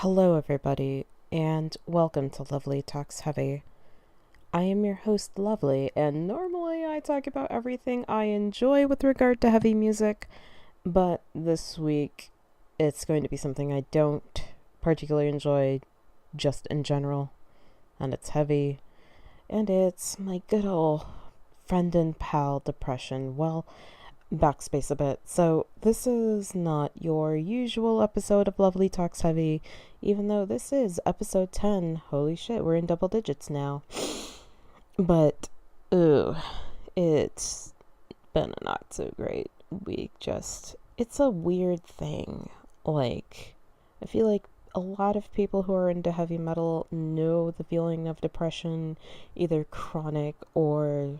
Hello, everybody, and welcome to Lovely Talks Heavy. I am your host, Lovely, and normally I talk about everything I enjoy with regard to heavy music, but this week it's going to be something I don't particularly enjoy just in general, and it's heavy, and it's my good old friend and pal depression. Well, backspace a bit. So, this is not your usual episode of Lovely Talks Heavy, even though this is episode 10. Holy shit, we're in double digits now. But, it's been a not so great week. It's a weird thing. I feel like a lot of people who are into heavy metal know the feeling of depression, either chronic or,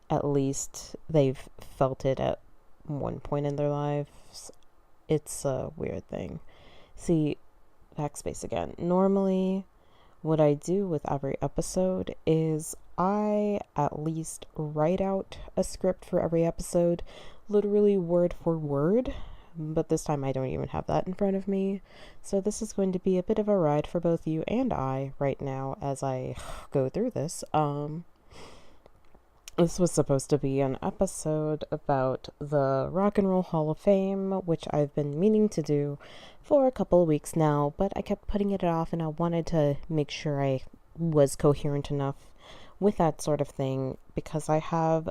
at least they've felt it at one point in their lives. It's a weird thing. See, backspace again. Normally, what I do with every episode is I at least write out a script for every episode, literally word for word. But this time I don't even have that in front of me. So this is going to be a bit of a ride for both you and I right now as I go through this. This was supposed to be an episode about the Rock and Roll Hall of Fame, which I've been meaning to do for a couple of weeks now, but I kept putting it off and I wanted to make sure I was coherent enough with that sort of thing because I have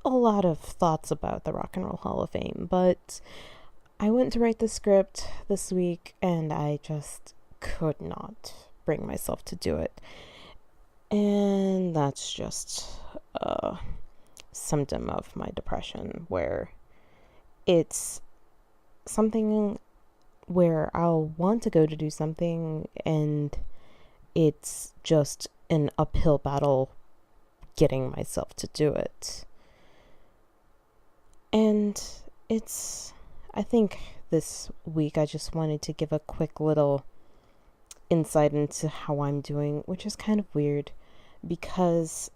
a lot of thoughts about the Rock and Roll Hall of Fame, but I went to write the script this week and I just could not bring myself to do it. And that's just a symptom of my depression, where it's something where I'll want to go to do something and it's just an uphill battle getting myself to do it. And I think this week I just wanted to give a quick little insight into how I'm doing, which is kind of weird because,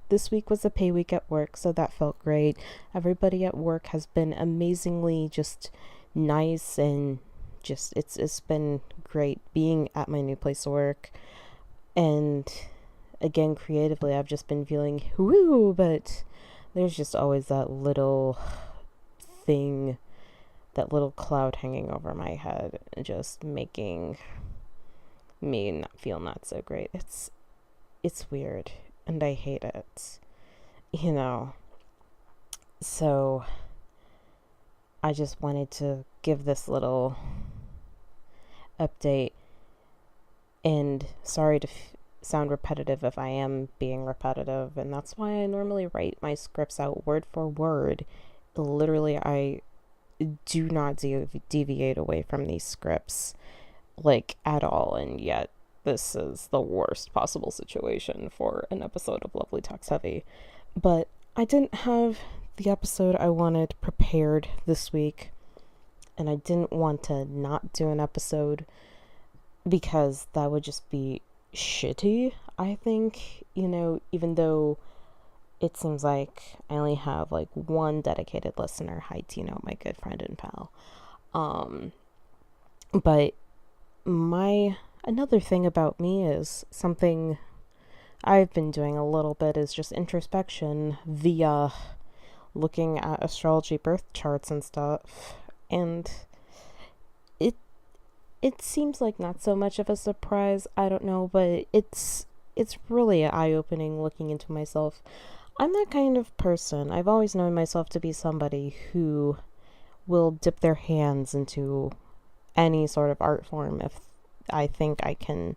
this week was a pay week at work, so that felt great. Everybody at work has been amazingly just nice and it's been great being at my new place of work. And again, creatively, I've just been feeling woo, but there's just always that little thing, that little cloud hanging over my head, just making me not feel not so great. It's weird and I hate it. So I just wanted to give this little update, and sorry to sound repetitive if I am being repetitive, and that's why I normally write my scripts out word for word. Literally, I do not deviate away from these scripts at all, and yet this is the worst possible situation for an episode of Lovely Talks Heavy. But I didn't have the episode I wanted prepared this week, and I didn't want to not do an episode because that would just be shitty, I think. Even though it seems like I only have one dedicated listener. Hi, Tino, my good friend and pal. But another thing about me is something I've been doing a little bit is just introspection via looking at astrology birth charts and stuff. And it seems like not so much of a surprise, I don't know, but it's really eye-opening looking into myself. I'm that kind of person. I've always known myself to be somebody who will dip their hands into any sort of art form if I think I can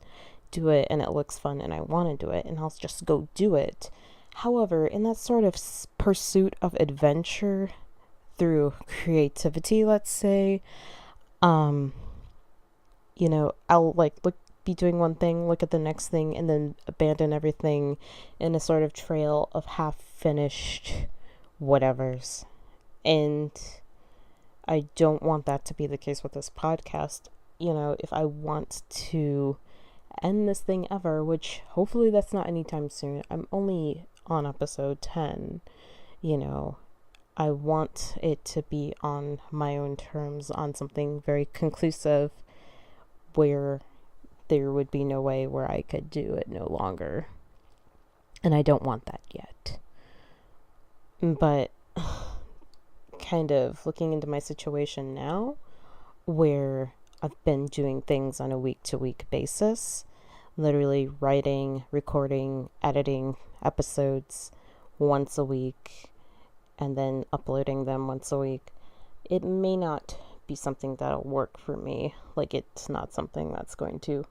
do it and it looks fun and I want to do it, and I'll just go do it. However, in that sort of pursuit of adventure through creativity, let's say, I'll be doing one thing, look at the next thing, and then abandon everything in a sort of trail of half-finished whatevers. And I don't want that to be the case with this podcast. If I want to end this thing ever, which hopefully that's not anytime soon. I'm only on episode 10, I want it to be on my own terms, on something very conclusive where there would be no way where I could do it no longer. And I don't want that yet. But kind of looking into my situation now, where I've been doing things on a week-to-week basis, literally writing, recording, editing episodes once a week, and then uploading them once a week, it may not be something that'll work for me. Like, it's not something that's going to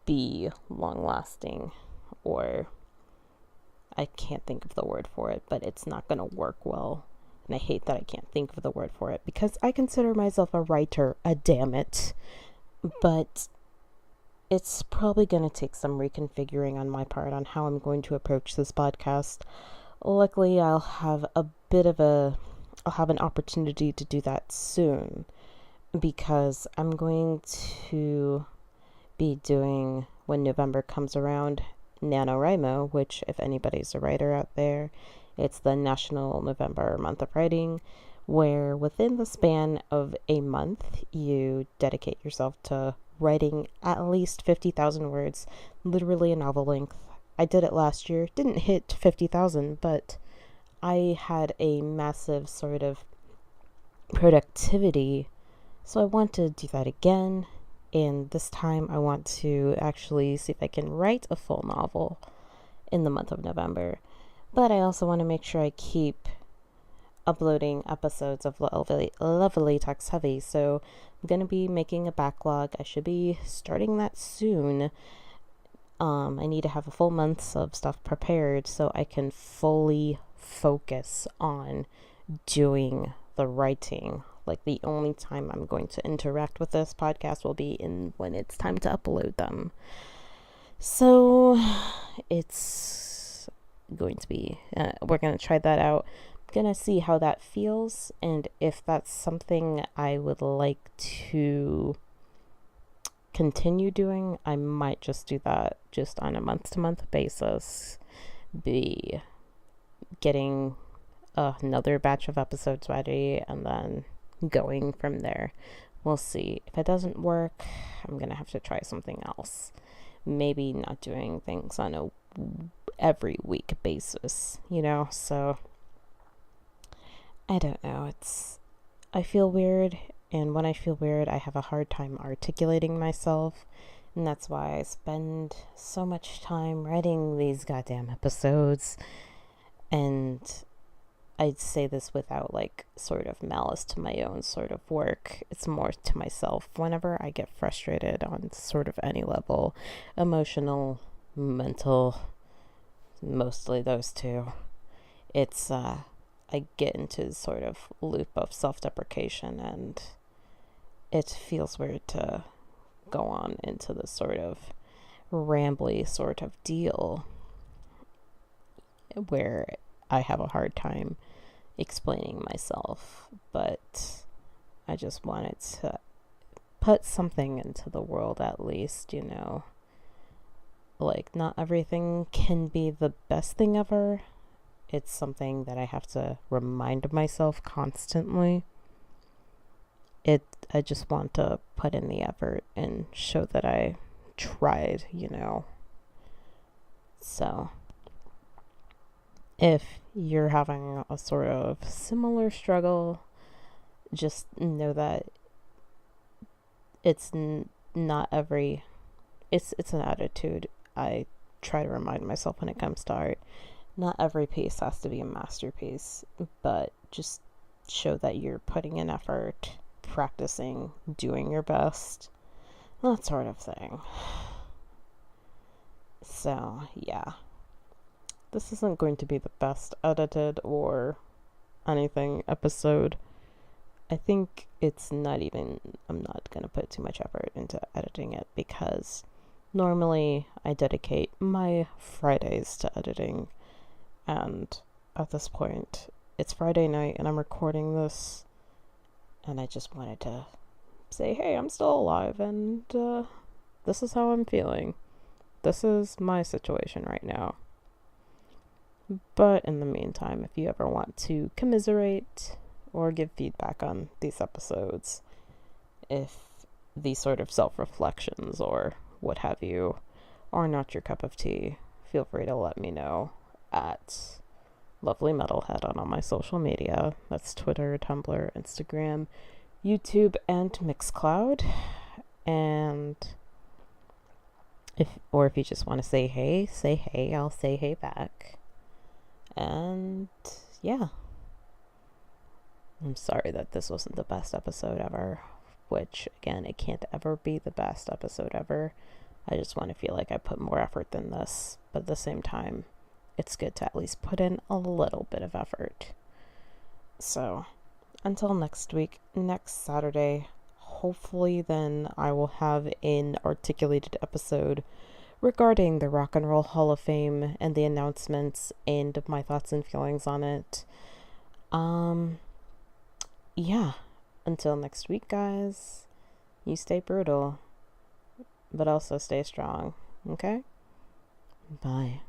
be long-lasting, or I can't think of the word for it, but it's not going to work well. And I hate that I can't think of the word for it, because I consider myself a writer, damn it. But it's probably going to take some reconfiguring on my part on how I'm going to approach this podcast. Luckily, I'll have an opportunity to do that soon, because I'm going to be doing, when November comes around, NaNoWriMo, which, if anybody's a writer out there, it's the National November Month of Writing, where within the span of a month, you dedicate yourself to writing at least 50,000 words, literally a novel length. I did it last year, didn't hit 50,000, but I had a massive sort of productivity, so I want to do that again. And this time I want to actually see if I can write a full novel in the month of November. But I also want to make sure I keep uploading episodes of Lovely Talks Heavy. So I'm going to be making a backlog. I should be starting that soon. I need to have a full month of stuff prepared so I can fully focus on doing the writing. Like, the only time I'm going to interact with this podcast will be when it's time to upload them. So it's going to be, we're going to try that out. I'm going to see how that feels, and if that's something I would like to continue doing, I might just do that just on a month-to-month basis. Be getting another batch of episodes ready, and then going from there. We'll see. If it doesn't work, I'm gonna have to try something else. Maybe not doing things on a every week basis, so I don't know. I feel weird, and when I feel weird, I have a hard time articulating myself, and that's why I spend so much time writing these goddamn episodes. And I'd say this without sort of malice to my own sort of work. It's more to myself. Whenever I get frustrated on sort of any level, emotional, mental, mostly those two, it's I get into sort of loop of self-deprecation, and it feels weird to go on into this sort of rambly sort of deal where I have a hard time explaining myself, but I just wanted to put something into the world at least, not everything can be the best thing ever. It's something that I have to remind myself constantly. I just want to put in the effort and show that I tried, So if you're having a sort of similar struggle, just know that it's not every, it's an attitude. I try to remind myself when it comes to art. Not every piece has to be a masterpiece, but just show that you're putting in effort, practicing, doing your best, that sort of thing. So, yeah. This isn't going to be the best edited or anything episode. I think I'm not going to put too much effort into editing it, because normally I dedicate my Fridays to editing, and at this point it's Friday night and I'm recording this, and I just wanted to say, hey, I'm still alive, and this is how I'm feeling. This is my situation right now. But in the meantime, if you ever want to commiserate or give feedback on these episodes, if these sort of self-reflections or what have you are not your cup of tea, feel free to let me know at Lovely Metalhead on all my social media. That's Twitter, Tumblr, Instagram, YouTube, and Mixcloud. And if you just want to say hey, I'll say hey back. And yeah, I'm sorry that this wasn't the best episode ever, which again, it can't ever be the best episode ever. I just want to feel like I put more effort than this, but at the same time, it's good to at least put in a little bit of effort. So, until next week, next Saturday, hopefully then I will have an articulated episode regarding the Rock and Roll Hall of Fame and the announcements and my thoughts and feelings on it. Yeah, until next week, guys, you stay brutal, but also stay strong, okay? Bye.